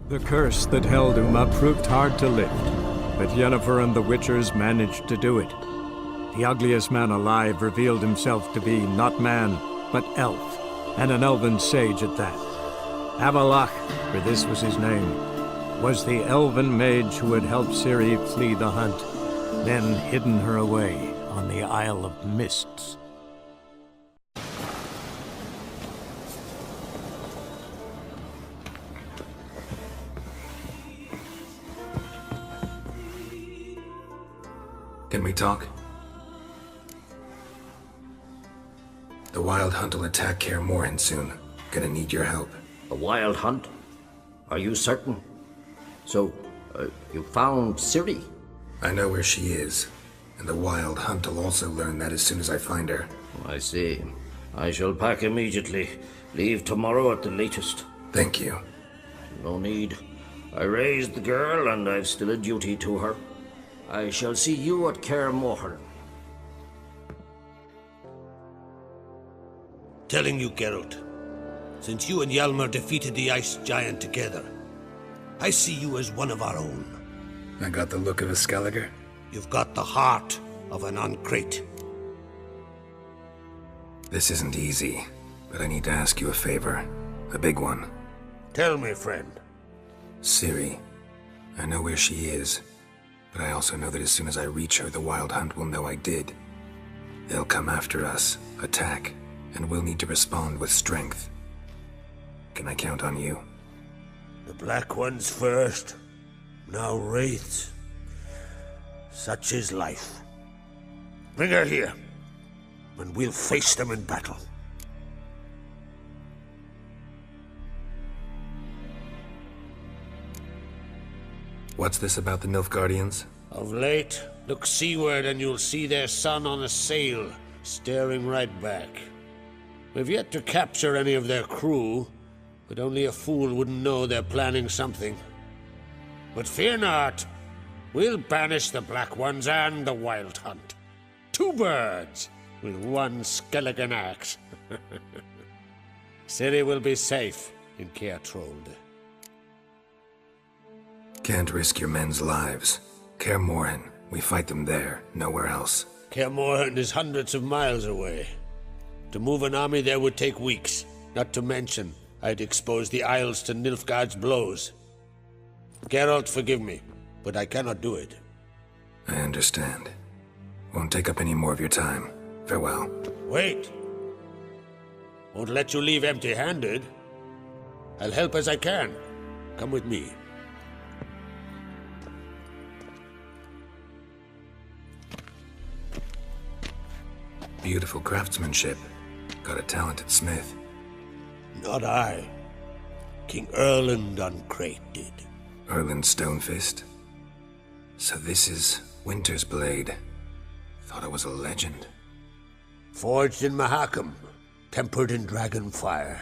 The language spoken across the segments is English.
The curse that held Uma proved hard to lift, but Yennefer and the Witchers managed to do it. The ugliest man alive revealed himself to be not man, but elf, and an elven sage at that. Avalach, for this was his name, was the elven mage who had helped Ciri flee the hunt, then hidden her away on the Isle of Mists. Can we talk? The Wild Hunt will attack Kaer Morhen soon. Gonna need your help. A wild hunt? Are you certain? So, you found Ciri? I know where she is, and the Wild Hunt will also learn that as soon as I find her. I see. I shall pack immediately. Leave tomorrow at the latest. Thank you. No need. I raised the girl, and I've still a duty to her. I shall see you at Kaer Morhen. Telling you, Geralt, since you and Hjalmar defeated the Ice Giant together, I see you as one of our own. I got the look of a Skelliger. You've got the heart of an Uncrate. This isn't easy, but I need to ask you a favor. A big one. Tell me, friend. Ciri. I know where she is, but I also know that as soon as I reach her, the Wild Hunt will know I did. They'll come after us, attack, and we'll need to respond with strength. Can I count on you? The Black Ones first, now Wraiths. Such is life. Bring her here, and we'll face them in battle. What's this about the Nilfgaardians? Of late, look seaward and you'll see their sun on a sail, staring right back. We've yet to capture any of their crew, but only a fool wouldn't know they're planning something. But fear not, we'll banish the Black Ones and the Wild Hunt. 2 birds with 1 skeleton axe. Ciri will be safe in Kaer Trolde. Can't risk your men's lives. Kaer Morhen, we fight them there, nowhere else. Kaer Morhen is hundreds of miles away. To move an army there would take weeks, not to mention I'd expose the Isles to Nilfgaard's blows. Geralt, forgive me, but I cannot do it. I understand. Won't take up any more of your time. Farewell. Wait! Won't let you leave empty-handed. I'll help as I can. Come with me. Beautiful craftsmanship. Got a talented smith. Not I. King Erland Uncrate did. Erland Stonefist. So this is Winter's Blade. Thought it was a legend. Forged in Mahakam, tempered in dragon fire.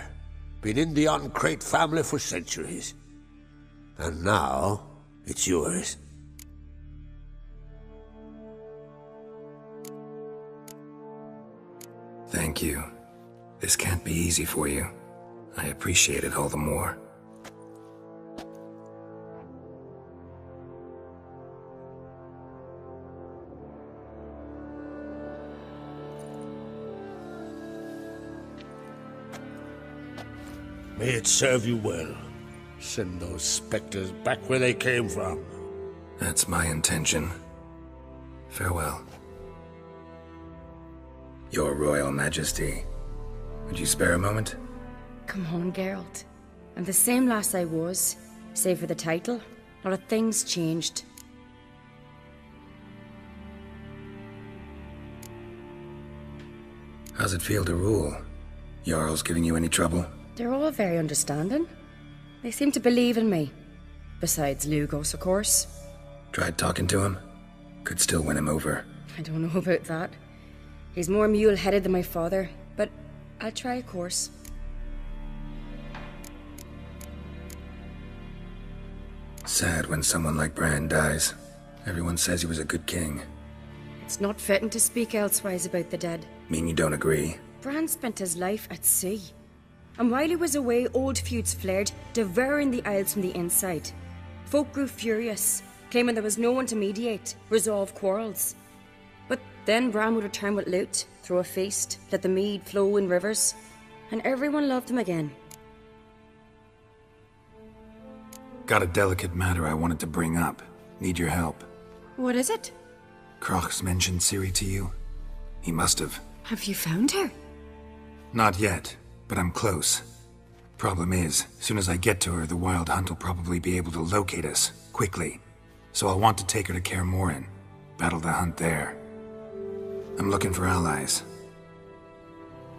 Been in the Uncrate family for centuries. And now, it's yours. Thank you. This can't be easy for you. I appreciate it all the more. May it serve you well. Send those specters back where they came from. That's my intention. Farewell. Your Royal Majesty. Would you spare a moment? Come on, Geralt. I'm the same lass I was, save for the title. Not a thing's changed. How's it feel to rule? Jarl's giving you any trouble? They're all very understanding. They seem to believe in me. Besides Lugos, of course. Tried talking to him? Could still win him over. I don't know about that. He's more mule-headed than my father, but I'll try, of course. Sad when someone like Bran dies. Everyone says he was a good king. It's not fitting to speak elsewise about the dead. Mean you don't agree? Bran spent his life at sea. And while he was away, old feuds flared, devouring the Isles from the inside. Folk grew furious, claiming there was no one to mediate, resolve quarrels. But then Bran would return with loot, throw a feast, let the mead flow in rivers, and everyone loved him again. Got a delicate matter I wanted to bring up. Need your help. What is it? Croc's mentioned Ciri to you? He must have. Have you found her? Not yet, but I'm close. Problem is, soon as I get to her, the Wild Hunt will probably be able to locate us, quickly. So I'll want to take her to Kaer Morhen. Battle the hunt there. I'm looking for allies.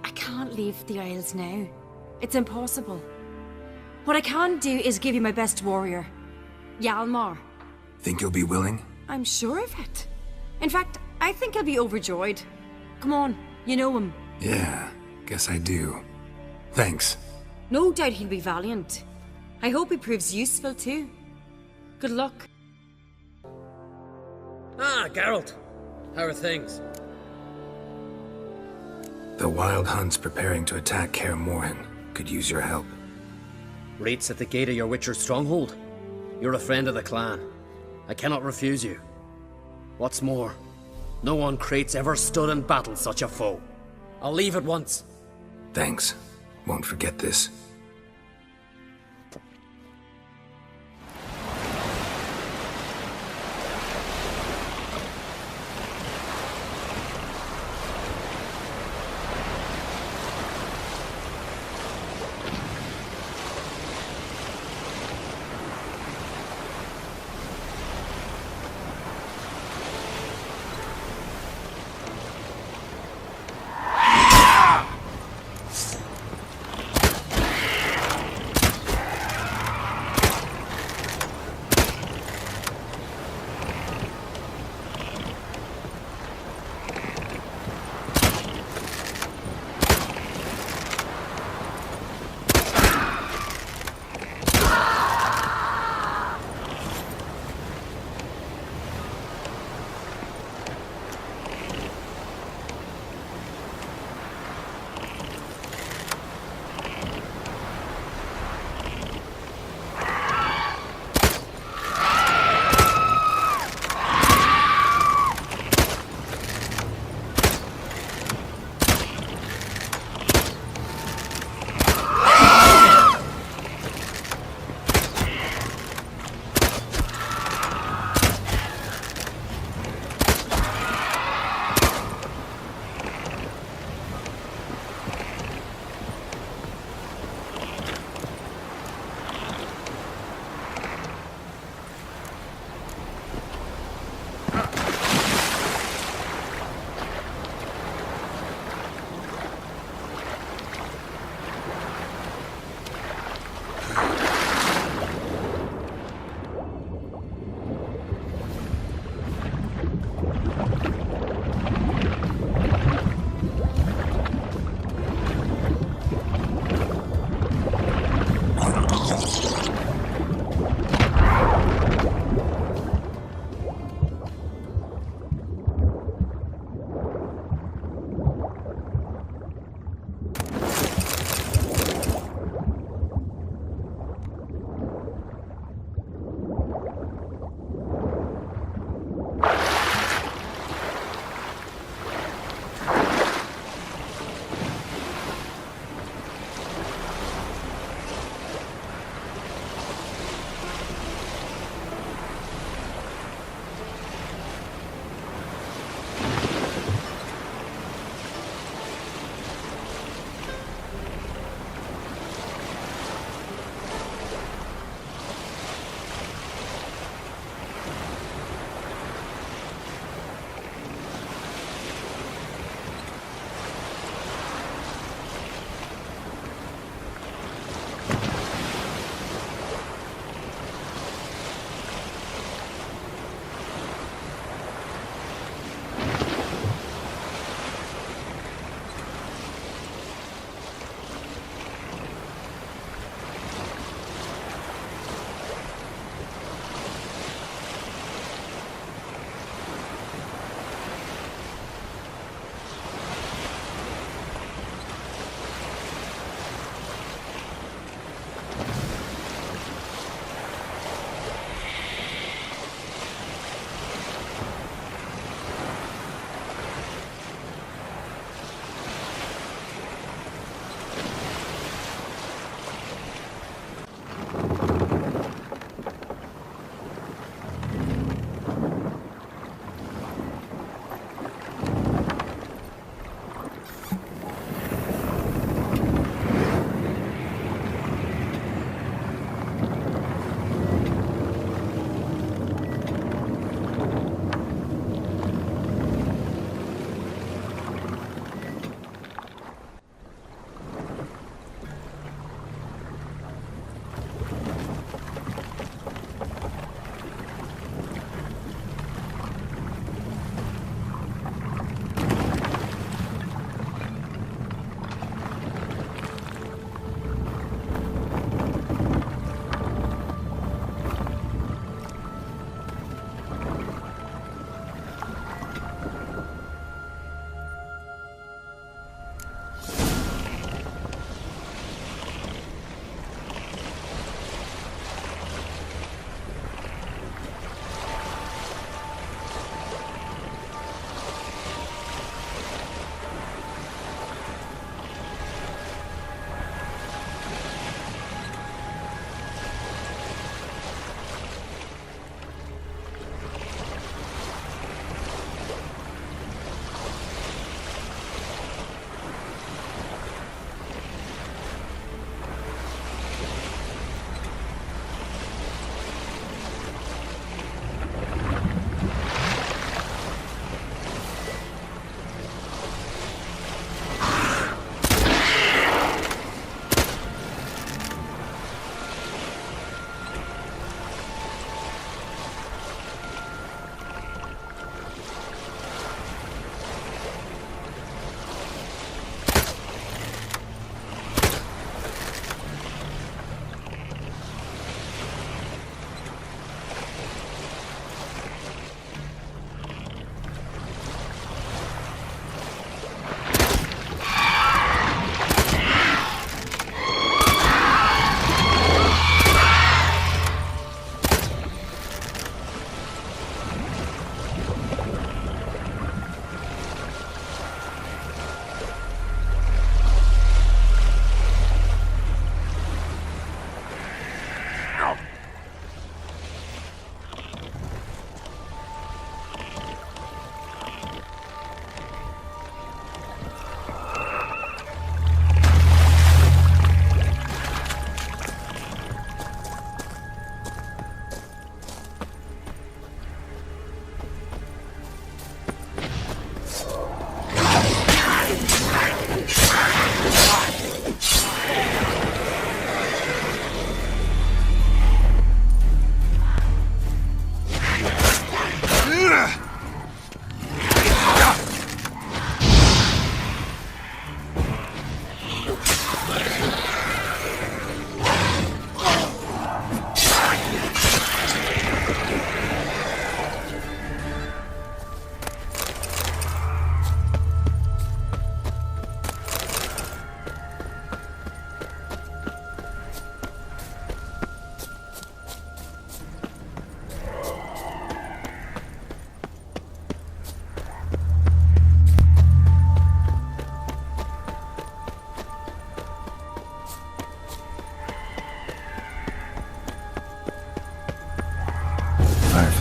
I can't leave the Isles now. It's impossible. What I can do is give you my best warrior, Hjalmar. Think you'll be willing? I'm sure of it. In fact, I think he'll be overjoyed. Come on, you know him. Yeah, guess I do. Thanks. No doubt he'll be valiant. I hope he proves useful too. Good luck. Ah, Geralt. How are things? The Wild Hunt's preparing to attack Kaer Morhen. Could use your help. Rates at the gate of your Witcher's stronghold. You're a friend of the clan. I cannot refuse you. What's more, no one Crate's ever stood in battle such a foe. I'll leave at once. Thanks. Won't forget this.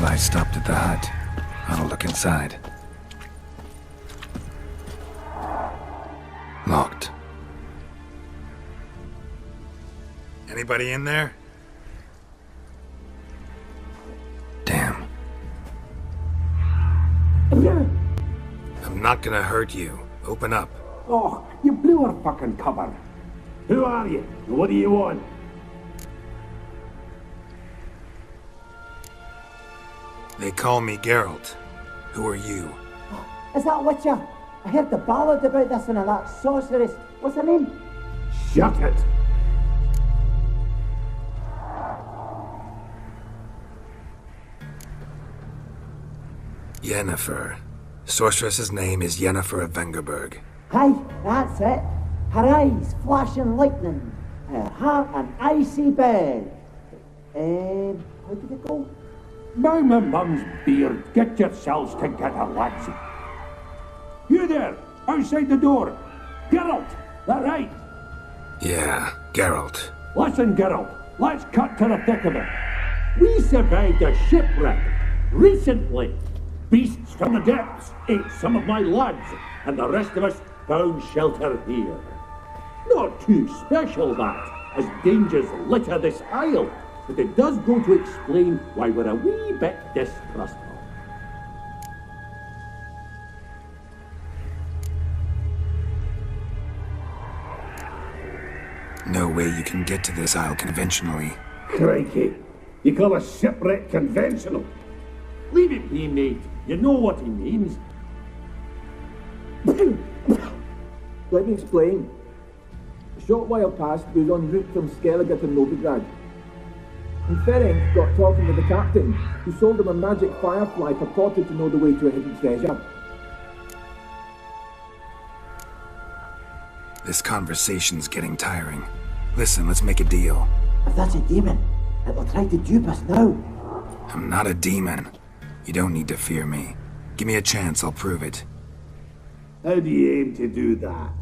Firefly stopped at the hut. I'll look inside. Locked. Anybody in there? Damn. I'm not gonna hurt you. Open up. Oh, you blew our fucking cover. Who are you? What do you want? They call me Geralt. Who are you? Is that Witcher? I heard the ballad about this one of that sorceress. What's her name? Shut it! Yennefer. Sorceress's name is Yennefer of Vengerberg. Aye, that's it. Her eyes flashing lightning. Her heart an icy bed. How did it go? By my mum's beard, get yourselves together, lads. You there, outside the door. Geralt, that right? Yeah, Geralt. Listen, Geralt, let's cut to the thick of it. We survived a shipwreck recently. Beasts from the depths ate some of my lads, and the rest of us found shelter here. Not too special, that, as dangers litter this isle, but it does go to explain why we're a wee bit distrustful. No way you can get to this isle conventionally. Crikey, you call a shipwreck conventional? Leave it be, mate. You know what he means. Let me explain. A short while past, we was en route from Skellige to Novigrad. And Ferenc got talking with the captain, who sold him a magic firefly purported to know the way to a hidden treasure. This conversation's getting tiring. Listen, let's make a deal. If that's a demon, it'll try to dupe us now. I'm not a demon. You don't need to fear me. Give me a chance, I'll prove it. How do you aim to do that?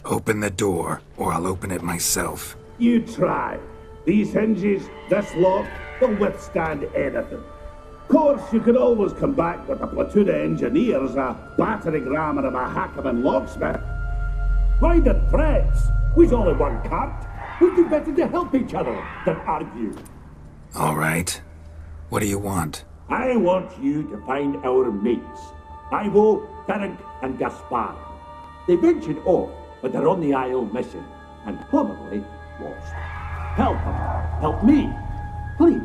Open the door, or I'll open it myself. You try. These hinges, this lock, they'll withstand anything. Of course, you could always come back with a platoon of engineers, a battering ram and a hackman locksmith. Why the threats? We's only one cart. We'd do better to help each other than argue. All right. What do you want? I want you to find our mates. Ivo, Ferenc, and Gaspar. They ventured off, but they're on the Isle mission, and probably lost. Help them. Help me. Please.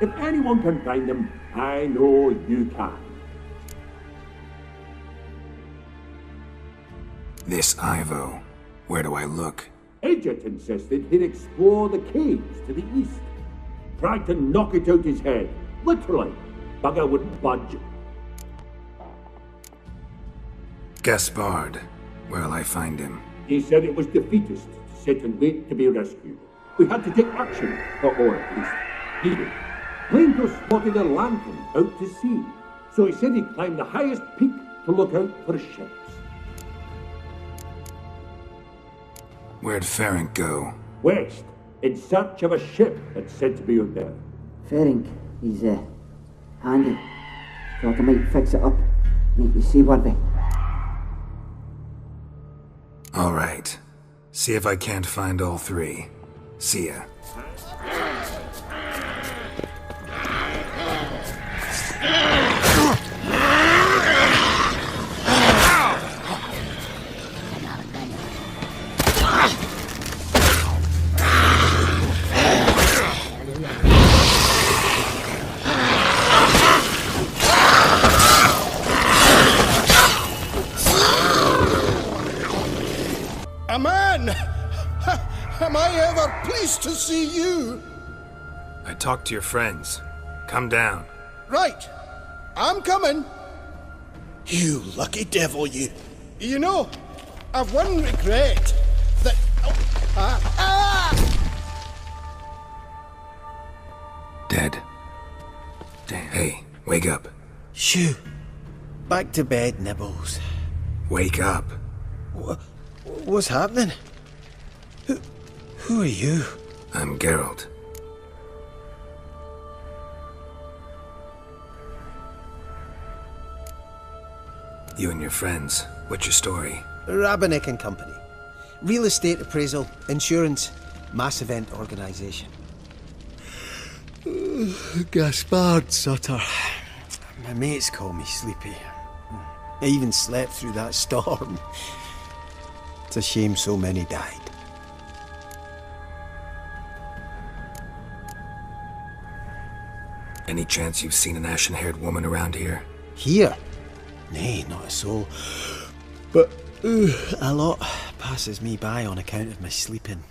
If anyone can find them, I know you can. This Ivo. Where do I look? Edget insisted he'd explore the caves to the east. Tried to knock it out his head. Literally. Bugger wouldn't budge. Gaspard. Where'll I find him? He said it was defeatist to sit and wait to be rescued. We had to take action, or at least he did. Plainto spotted a lantern out to sea, so he said he'd climb the highest peak to look out for ships. Where'd Ferenc go? West, in search of a ship that's said to be out there. Ferenc, he's handy. Thought I might fix it up, make me seaworthy. All right. See if I can't find all three. See ya. A man! Am I ever pleased to see you? I talked to your friends. Come down. Right. I'm coming. You lucky devil, you. You know, I've one regret. That... Dead. Damn. Hey, wake up. Shoo. Back to bed, Nibbles. Wake up. What's happening? Who are you? I'm Geralt. You and your friends, what's your story? Rabenik and Company. Real estate appraisal, insurance, mass event organisation. Gaspard Sutter. My mates call me Sleepy. I even slept through that storm. It's a shame so many died. Any chance you've seen an ashen-haired woman around here? Here? Nay, not a soul. But a lot passes me by on account of my sleeping.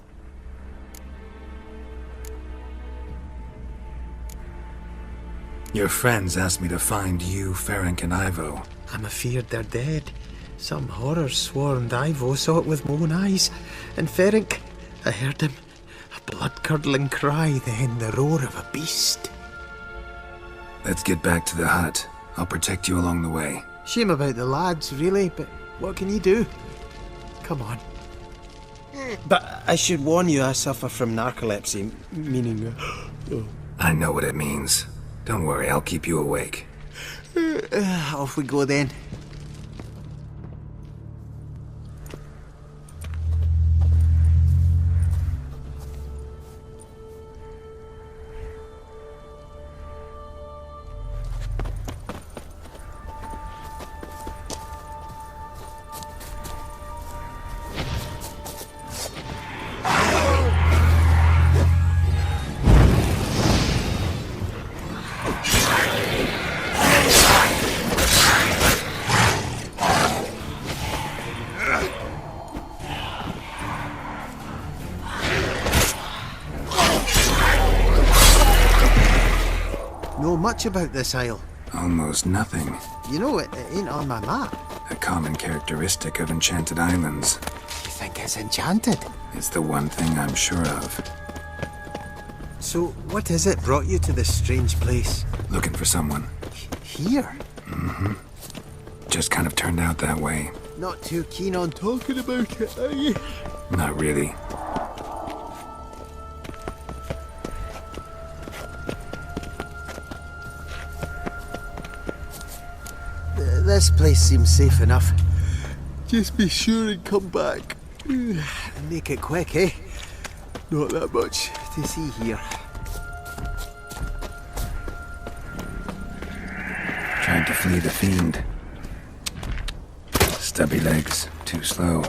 Your friends asked me to find you, Ferenc, and Ivo. I'm afeard they're dead. Some horrors swarmed Ivo, saw it with my own eyes. And Ferenc, I heard him. A blood-curdling cry, then the roar of a beast. Let's get back to the hut. I'll protect you along the way. Shame about the lads, really, but what can you do? Come on. But I should warn you, I suffer from narcolepsy, meaning... I know what it means. Don't worry, I'll keep you awake. Off we go then. Know much about this isle? Almost nothing. You know, it ain't on my map. A common characteristic of enchanted islands. You think it's enchanted? It's the one thing I'm sure of. So, what is it brought you to this strange place? Looking for someone. Here? Mm-hmm. Just kind of turned out that way. Not too keen on talking about it, are you? Not really. This place seems safe enough. Just be sure and come back. And make it quick, eh? Not that much to see here. Tried to flee the fiend. Stubby legs, too slow.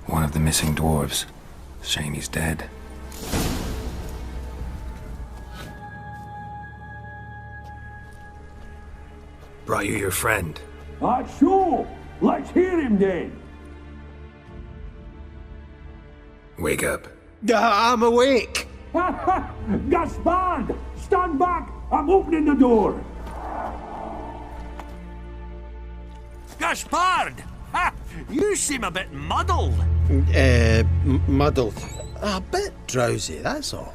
One of the missing dwarves. Shame he's dead. Brought you your friend. Sure. Let's hear him then. Wake up. I'm awake. Gaspard! Stand back! I'm opening the door. Gaspard! Ha! You seem a bit muddled. Muddled. A bit drowsy, that's all.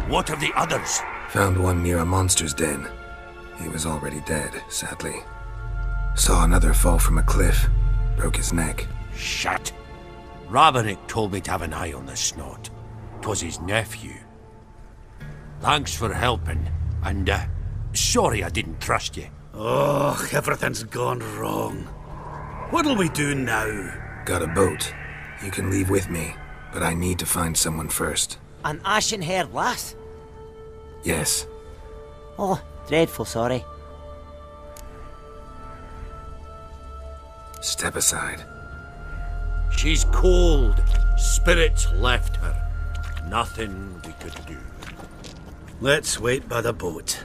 What of the others? Found one near a monster's den. He was already dead, sadly. Saw another fall from a cliff. Broke his neck. Shit. Rabenik told me to have an eye on the snot. 'Twas his nephew. Thanks for helping, and sorry I didn't trust you. Oh, everything's gone wrong. What'll we do now? Got a boat. You can leave with me, but I need to find someone first. An ashen-haired lass? Yes. Oh, dreadful sorry. Step aside. She's cold. Spirit left her. Nothing we could do. Let's wait by the boat.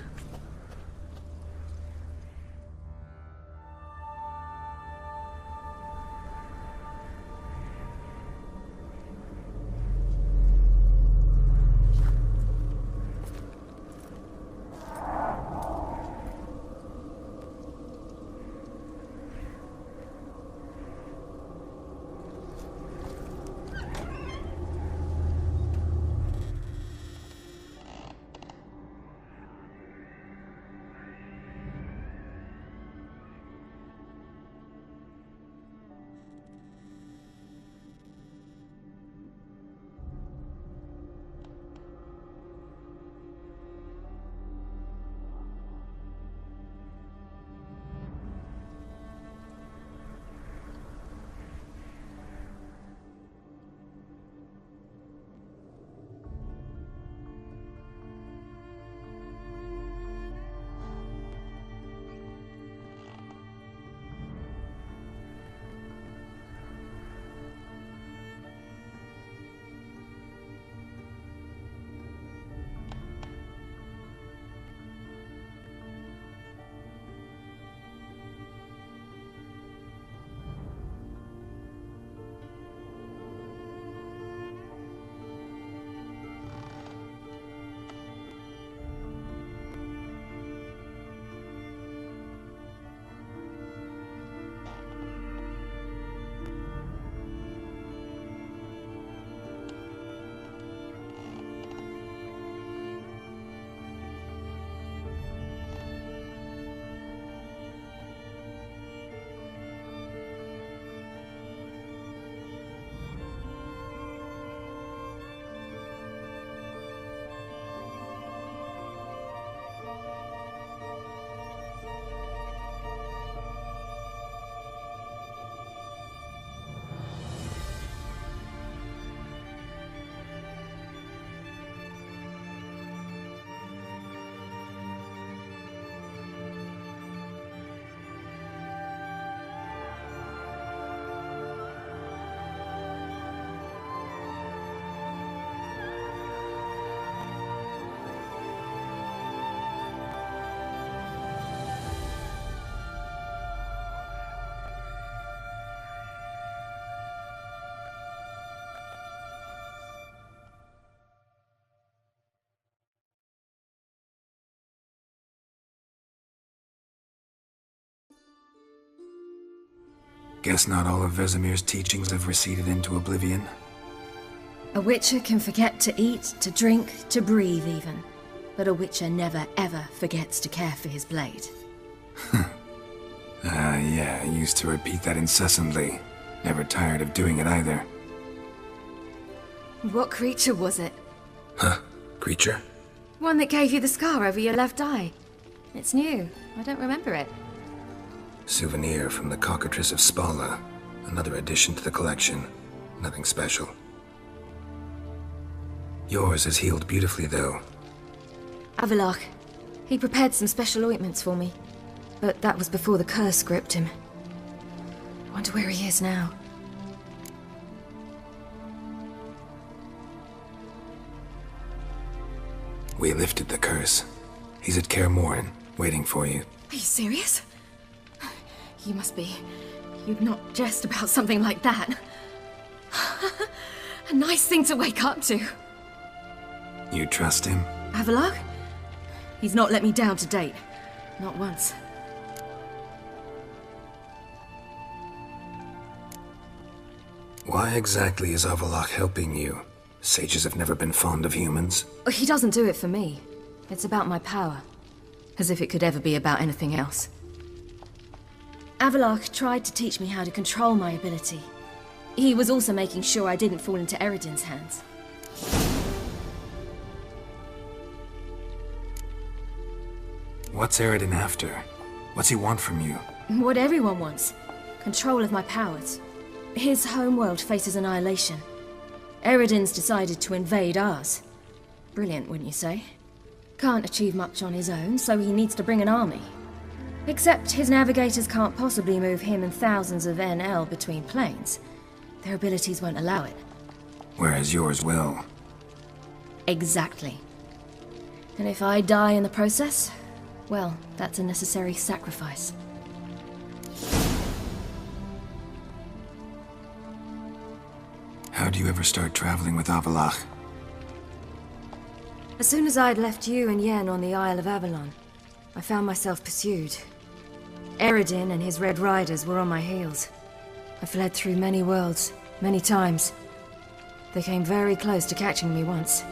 Guess not all of Vesemir's teachings have receded into oblivion. A witcher can forget to eat, to drink, to breathe even. But a witcher never ever forgets to care for his blade. Yeah, I used to repeat that incessantly. Never tired of doing it either. What creature was it? Huh? Creature? One that gave you the scar over your left eye. It's new. I don't remember it. Souvenir from the Cockatrice of Spala. Another addition to the collection. Nothing special. Yours is healed beautifully, though. Avalok. He prepared some special ointments for me. But that was before the curse gripped him. Wonder where he is now. We lifted the curse. He's at Kaer Morhen, waiting for you. Are you serious? You must be. You'd not jest about something like that. A nice thing to wake up to. You trust him? Avalok? He's not let me down to date. Not once. Why exactly is Avalok helping you? Sages have never been fond of humans. He doesn't do it for me. It's about my power. As if it could ever be about anything else. Avalok tried to teach me how to control my ability. He was also making sure I didn't fall into Eredin's hands. What's Eredin after? What's he want from you? What everyone wants. Control of my powers. His homeworld faces annihilation. Eridan's decided to invade ours. Brilliant, wouldn't you say? Can't achieve much on his own, so he needs to bring an army. Except his navigators can't possibly move him and thousands of NL between planes. Their abilities won't allow it. Whereas yours will. Exactly. And if I die in the process, well, that's a necessary sacrifice. How'd you ever start traveling with Avalach? As soon as I'd left you and Yen on the Isle of Avalon, I found myself pursued. Eredin and his Red Riders were on my heels. I fled through many worlds, many times. They came very close to catching me once.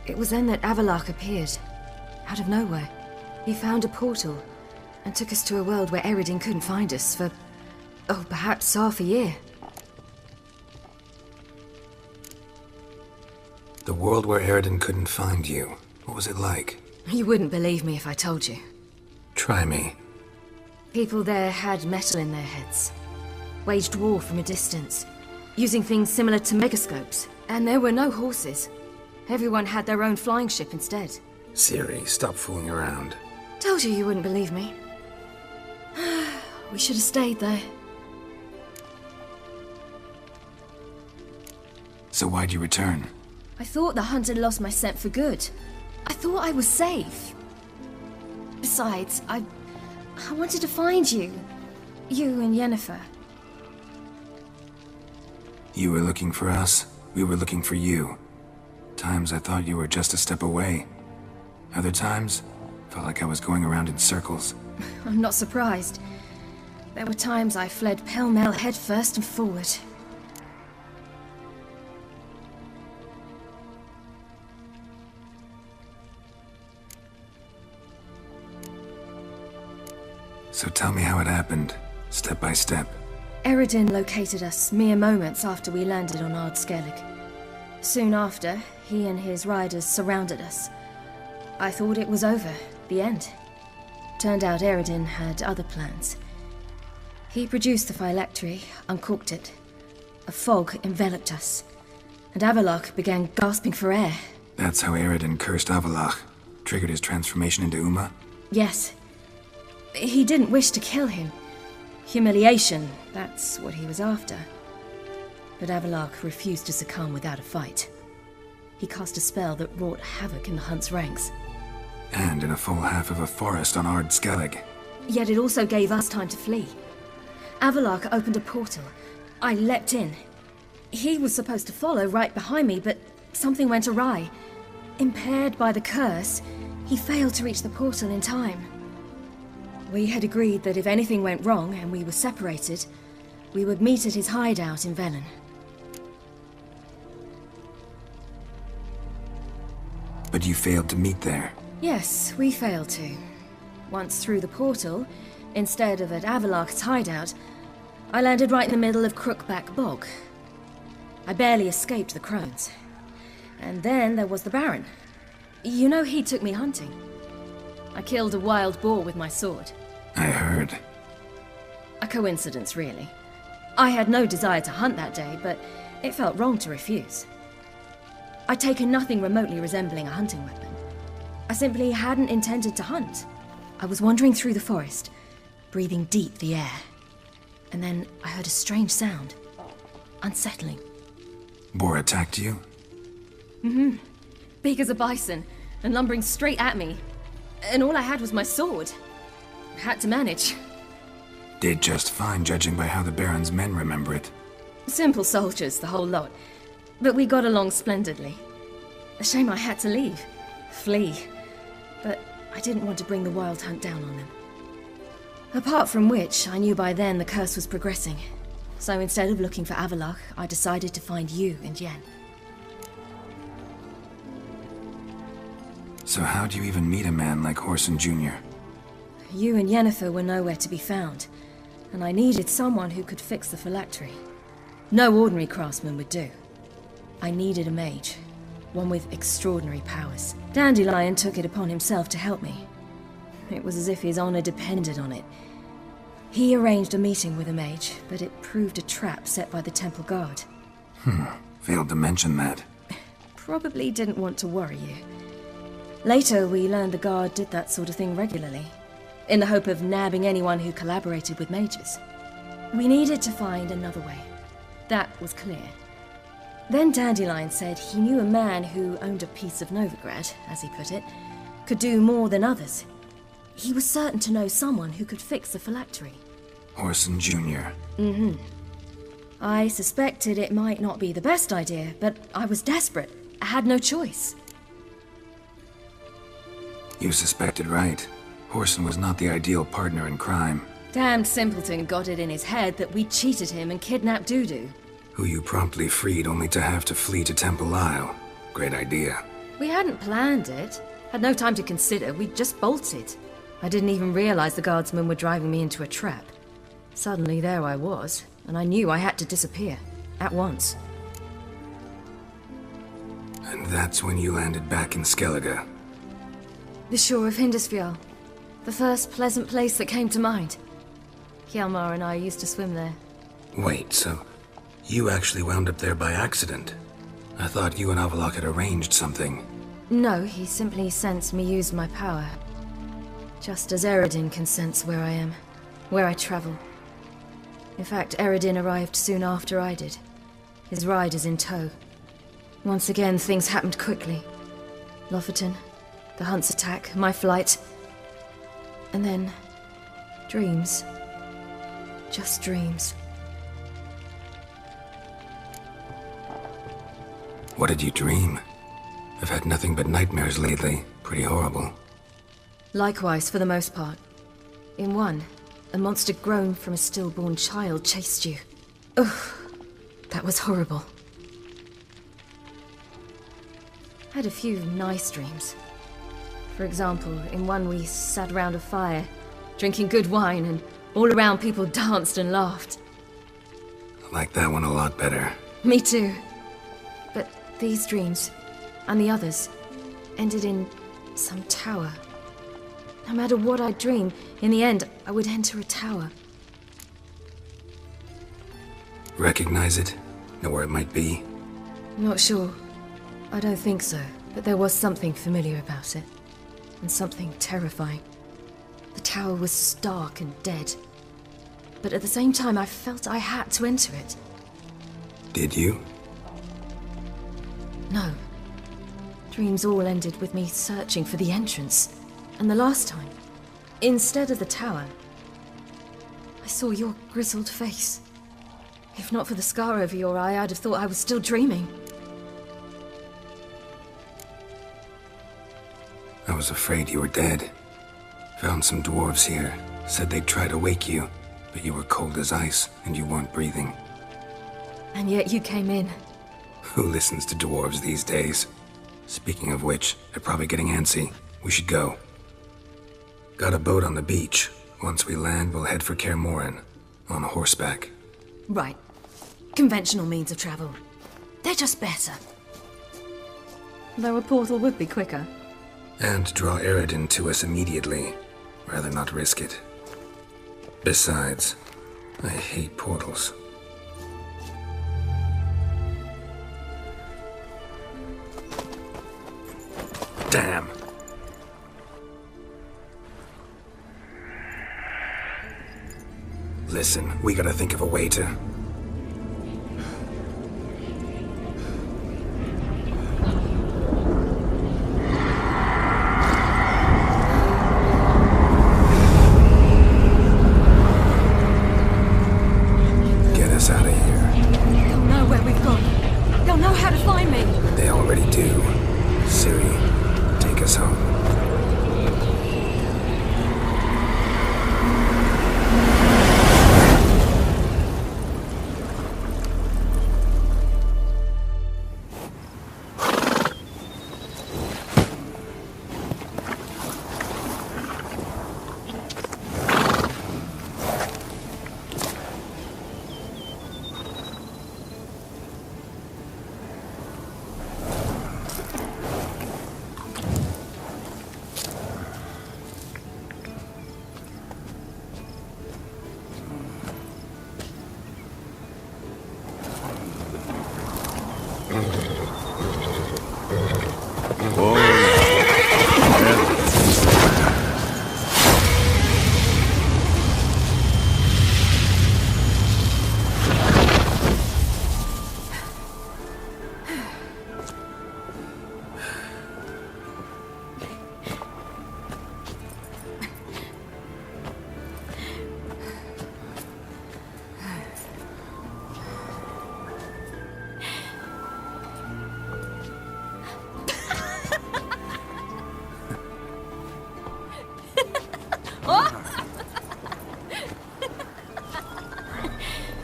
It was then that Avalach appeared, out of nowhere. He found a portal, and took us to a world where Eredin couldn't find us for, perhaps half a year. The world where Eredin couldn't find you. What was it like? You wouldn't believe me if I told you. Try me. People there had metal in their heads. Waged war from a distance, using things similar to megascopes. And there were no horses. Everyone had their own flying ship instead. Siri, stop fooling around. Told you wouldn't believe me. We should have stayed there. So why'd you return? I thought the hunt had lost my scent for good. I thought I was safe. Besides, I wanted to find you. You and Yennefer. You were looking for us. We were looking for you. Times I thought you were just a step away. Other times, felt like I was going around in circles. I'm not surprised. There were times I fled pell-mell headfirst and forward. So tell me how it happened, step by step. Eredin located us mere moments after we landed on Ard Skellig. Soon after, he and his riders surrounded us. I thought it was over, the end. Turned out Eredin had other plans. He produced the phylactery, uncorked it. A fog enveloped us, and Avalach began gasping for air. That's how Eredin cursed Avalach, triggered his transformation into Uma? Yes. He didn't wish to kill him. Humiliation, that's what he was after. But Avalach refused to succumb without a fight. He cast a spell that wrought havoc in the hunt's ranks. And in a full half of a forest on Ard Skellig. Yet it also gave us time to flee. Avalach opened a portal. I leapt in. He was supposed to follow right behind me, but something went awry. Impaired by the curse, he failed to reach the portal in time. We had agreed that if anything went wrong and we were separated, we would meet at his hideout in Velen. But you failed to meet there. Yes, we failed to. Once through the portal, instead of at Avalach's hideout, I landed right in the middle of Crookback Bog. I barely escaped the crones. And then there was the Baron. You know, he took me hunting. I killed a wild boar with my sword. I heard. A coincidence, really. I had no desire to hunt that day, but it felt wrong to refuse. I'd taken nothing remotely resembling a hunting weapon. I simply hadn't intended to hunt. I was wandering through the forest, breathing deep the air. And then I heard a strange sound. Unsettling. Boar attacked you? Mm-hmm. Big as a bison, and lumbering straight at me. And all I had was my sword. Had to manage. Did just fine, judging by how the Baron's men remember it. Simple soldiers, the whole lot. But we got along splendidly. A shame I had to leave. Flee. But I didn't want to bring the wild hunt down on them. Apart from which, I knew by then the curse was progressing. So instead of looking for Avalach, I decided to find you and Yen. So how'd you even meet a man like Horson Jr.? You and Yennefer were nowhere to be found, and I needed someone who could fix the phylactery. No ordinary craftsman would do. I needed a mage, one with extraordinary powers. Dandelion took it upon himself to help me. It was as if his honor depended on it. He arranged a meeting with a mage, but it proved a trap set by the temple guard. Failed to mention that. Probably didn't want to worry you. Later, we learned the guard did that sort of thing regularly, in the hope of nabbing anyone who collaborated with mages. We needed to find another way. That was clear. Then Dandelion said he knew a man who owned a piece of Novigrad, as he put it, could do more than others. He was certain to know someone who could fix the phylactery. Orson Jr. I suspected it might not be the best idea, but I was desperate. I had no choice. You suspected right. Orson was not the ideal partner in crime. Damned simpleton got it in his head that we cheated him and kidnapped Dudu. Who you promptly freed only to have to flee to Temple Isle. Great idea. We hadn't planned it. Had no time to consider. We just bolted. I didn't even realize the guardsmen were driving me into a trap. Suddenly there I was, and I knew I had to disappear. At once. And that's when you landed back in Skellige. The shore of Hindisfjall. The first pleasant place that came to mind. Hjalmar and I used to swim there. Wait, so you actually wound up there by accident? I thought you and Avalok had arranged something. No, he simply sensed me use my power. Just as Eredin can sense where I am, where I travel. In fact, Eredin arrived soon after I did. His riders in tow. Once again, things happened quickly. Lofoten, the Hunt's attack, my flight. And then, dreams. Just dreams. What did you dream? I've had nothing but nightmares lately. Pretty horrible. Likewise, for the most part. In one, a monster grown from a stillborn child chased you. Ugh, that was horrible. I had a few nice dreams. For example, in one we sat around a fire, drinking good wine, and all around people danced and laughed. I like that one a lot better. Me too. But these dreams, and the others, ended in some tower. No matter what I dream, in the end, I would enter a tower. Recognize it? Know where it might be? Not sure. I don't think so, but there was something familiar about it. And something terrifying. The tower was stark and dead. But at the same time, I felt I had to enter it. Did you? No. Dreams all ended with me searching for the entrance. And the last time, instead of the tower, I saw your grizzled face. If not for the scar over your eye, I'd have thought I was still dreaming. I was afraid you were dead. Found some dwarves here. Said they'd try to wake you, but you were cold as ice and you weren't breathing. And yet you came in. Who listens to dwarves these days? Speaking of which, they're probably getting antsy. We should go. Got a boat on the beach. Once we land, we'll head for Kaer Morhen. On horseback. Right. Conventional means of travel. They're just better. Though a portal would be quicker. And draw Eredin to us immediately. Rather not risk it. Besides, I hate portals. Damn. Listen, we gotta think of a way to... Get us out of here. They'll know where we've gone. They'll know how to find me. They already do. Ciri, take us home.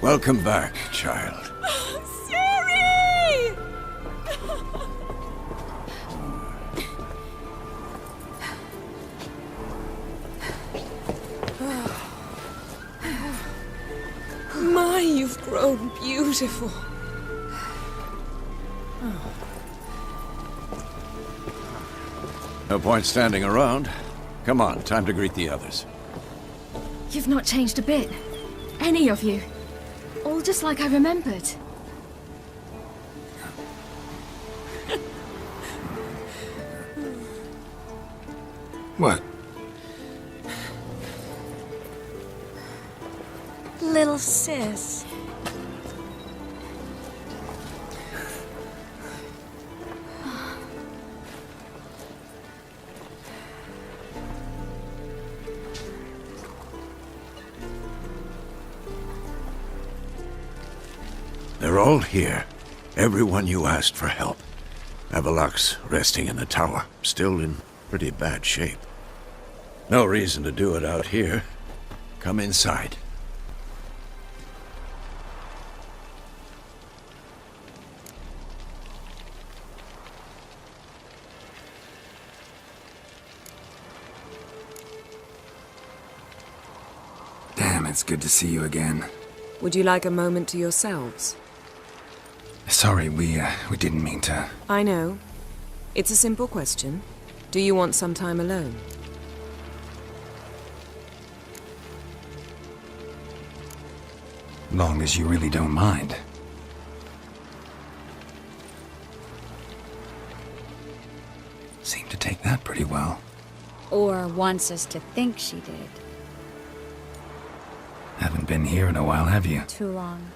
Welcome back, child. Siri! My, you've grown beautiful. No point standing around. Come on, time to greet the others. You've not changed a bit. Any of you. All just like I remembered. What? Little sis. They're all here. Everyone you asked for help. Avalok's resting in the tower, still in pretty bad shape. No reason to do it out here. Come inside. Damn, it's good to see you again. Would you like a moment to yourselves? Sorry, we didn't mean to. I know. It's a simple question. Do you want some time alone? Long as you really don't mind. Seemed to take that pretty well. Or wants us to think she did. Haven't been here in a while, have you? Too long.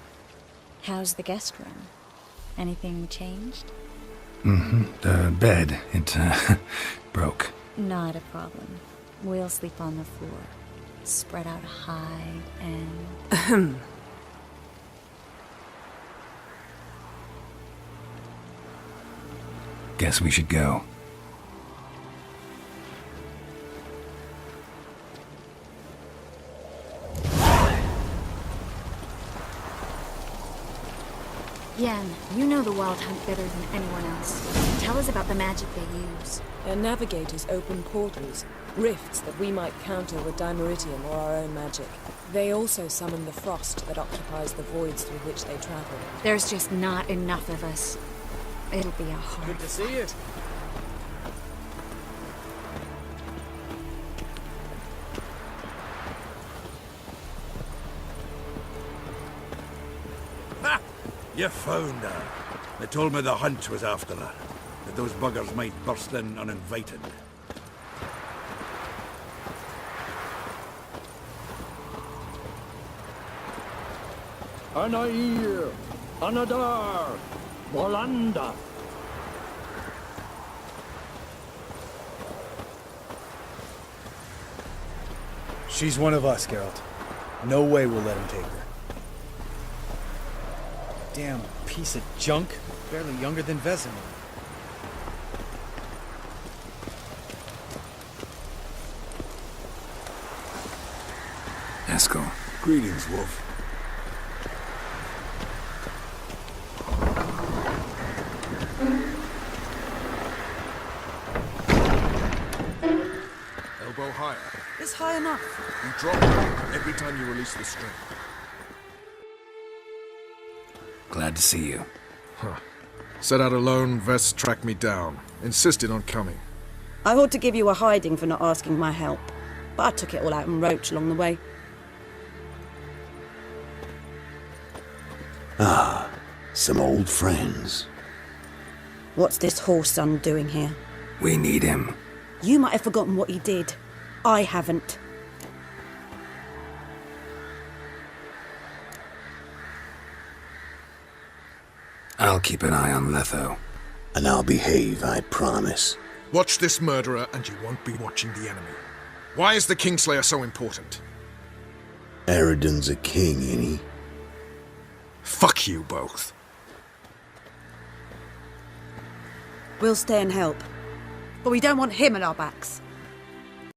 How's the guest room? Anything changed? Mm-hmm. The bed, it broke. Not a problem. We'll sleep on the floor. Spread out a hide and... Guess we should go. Yen, you know the Wild Hunt better than anyone else. Tell us about the magic they use. Their navigators open portals, rifts that we might counter with dimeritium or our own magic. They also summon the frost that occupies the voids through which they travel. There's just not enough of us. It'll be a hard Good to see you. Ha! You found her. They told me the hunt was after her. That those buggers might burst in uninvited. Anair, Anadar, Bolanda. She's one of us, Geralt. No way we'll let him take her. Damn piece of junk. Barely younger than Vesemir. Eskel. Greetings, Wolf. Elbow higher. It's high enough. You drop it every time you release the string. Glad to see you. Huh. Set out alone, Vest tracked me down. Insisted on coming. I ought to give you a hiding for not asking my help, but I took it all out in roach along the way. Ah, some old friends. What's this horse son doing here? We need him. You might have forgotten what he did. I haven't. I'll keep an eye on Letho. And I'll behave, I promise. Watch this murderer and you won't be watching the enemy. Why is the Kingslayer so important? Eridan's a king, ain't he? Fuck you both. We'll stay and help. But we don't want him at our backs.